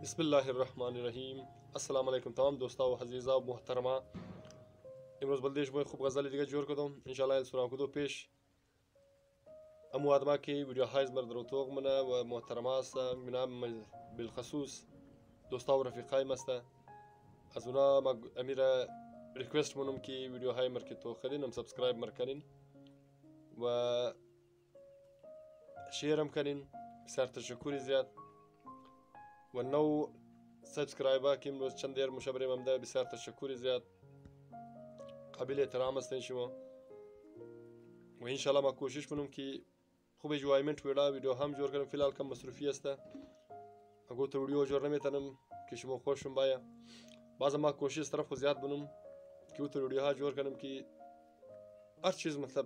بسم اللہ الرحمن الرحیم. السلام علیکم تمام دوستاو عزیزا و محترمہ. امروز بلدیش بوی خوب غزالی دیگه جور کدوم انشاءالله السلام کدو پیش امو آدما کی ویدیو هایز مردرو توغ منه و محترمه است منام بالخصوص دوستاو رفیقای مسته از اونا ما امیر ریکوست منم کی ویدیو های مرکی تو خدین هم سبسکرایب مرکنین و شیرم کنین. بسیار تشکری زیاد و نو سبسکرایبا که امروز چند دیر مشابه ممده بسیار تشکری زیاد قابل احترام هستین شما و انشالله ما کوشش کنم که خوب انجوایمنت ویدیو هم جور کنم. فی الحال کم مصروفی است اگه تو ویدیو جور نمیتونم که شما خوشم باید بعض ما کوشش طرف زیاد بنم که تو ویدیو ها جور کنم که هر چیز مطلب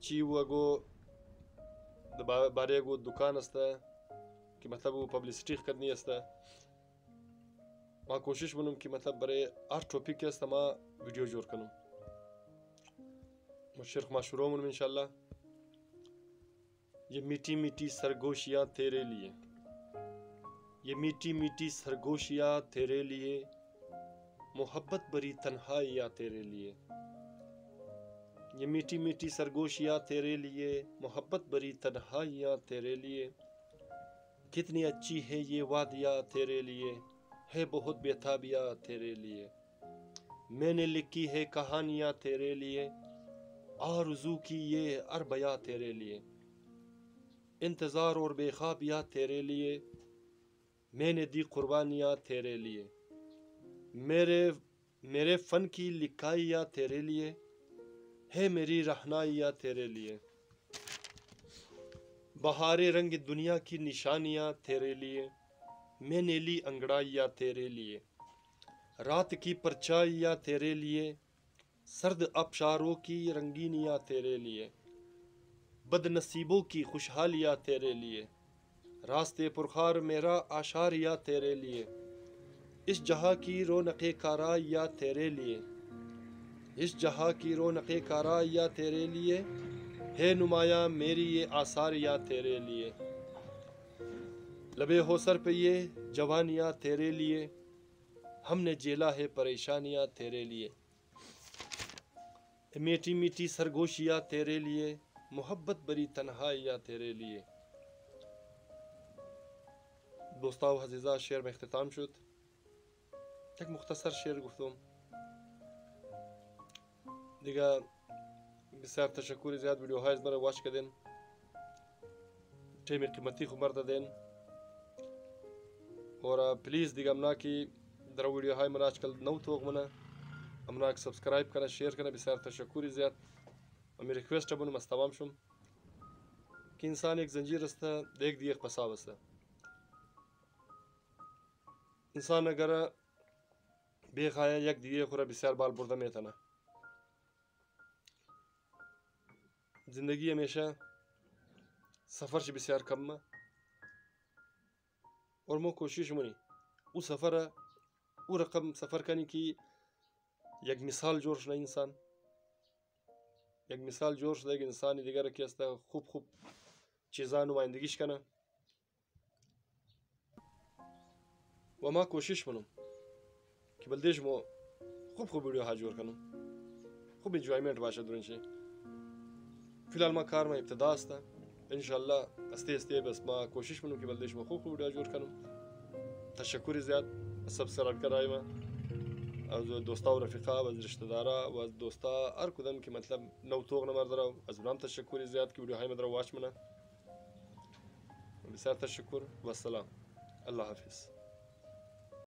چی و اگه باره اگه دکان است که مطلب وہ پبلیسٹی کرنی است ما کوشش بنم که مطلب برای هر ٹاپک است ما ویدیو جور کنم. مشرق ما شروع منم انشاءاللہ. یہ میٹھی میٹھی سرگوشیاں تیرے لیے، یہ میٹھی میٹھی سرگوشیاں تیرے لیے، محبت بری تنہائیاں تیرے لیے، یہ میٹھی میٹھی سرگوشیاں تیرے لیے، محبت بری تنہائیاں تیرے لیے، کتنی اچھی ہے یہ وادیاں تیرے لیے، ہے بہت بیتابیاں تیرے لیے، میں نے لکھی ہے کہانیاں تیرے لیے، آرزو کی یہ اربیاں تیرے لیے، انتظار اور بے خوابیاں تیرے لیے، میں نے دی قربانیاں تیرے لیے، میرے فن کی لکھائیاں تیرے لیے، ہے میری رہنائیاں تیرے لیے، بہار رنگ دنیا کی نشانیاں تیرے لیے، میں نے لی انگڑائیاں تیرے لیے، رات کی پرچھائیاں تیرے لیے، سرد آبشاروں کی رنگینیاں تیرے لیے، بد نصیبوں کی خوشحالیاں تیرے لیے، راستے پرخار میرا آشاریاں تیرے لیے، اس جہاں کی رونق کارائیاں تیرے لیے، اس جہاں کی رونق کارائیاں تیرے لیے، ہے نمایاں میری یہ آثاریاں تیرے لیے، لبے ہو سر پہ یہ جوانیاں تیرے لیے، ہم نے جیلا ہے پریشانیاں تیرے لیے، میٹھی میٹھی سرگوشیاں تیرے لیے، محبت بری تنہائیاں تیرے لیے. دوستاو عزیزا شعر میں اختتام شد. ایک مختصر شعر گفتم دیگه. بسیار تشکر زیاد ویدیو های از مرا واچ کردین، تیم قیمتی خبر دادین اور پلیز دیگه امنا کی در ویدیو های من آجکل نو توغ منه امنا که سبسکرایب کنه شیر کنه. بسیار تشکر زیاد و می ریکویست بونم از تمام شم که انسان یک زنجیر است دیگ دیگ قصاب است. انسان اگر بیخواه یک دیگه خوره بسیار بال برده میتنه. زندگی ہمیشہ سفر سے بسیار کم ہے اور مو کوشش منی او سفر او رقم سفر کنی کی یک مثال جورش نہیں انسان یک مثال جورش دے انسانی دیگر کی است خوب خوب چیزاں نمائندگیش کنه و ما کوشش منم که بلدیش مو خوب خوب ویدیو ها جور کنم خوب انجوایمنت باشه درنچه. فی الحال ما کار میں ابتدا است انشاءاللہ استے استے بس ما کوشش منم که بلدیش ما خوب خوب ویدیو جور کنم. تشکر زیاد سبسکرایب کرای ما از دوستا و رفیقا و از رشتہ دارا و از دوستا هر کدام که مطلب نو توغ نمار درا از اونام تشکر زیاد که ویدیو های مدرا واچ منه. بسیار تشکر و السلام. الله حافظ.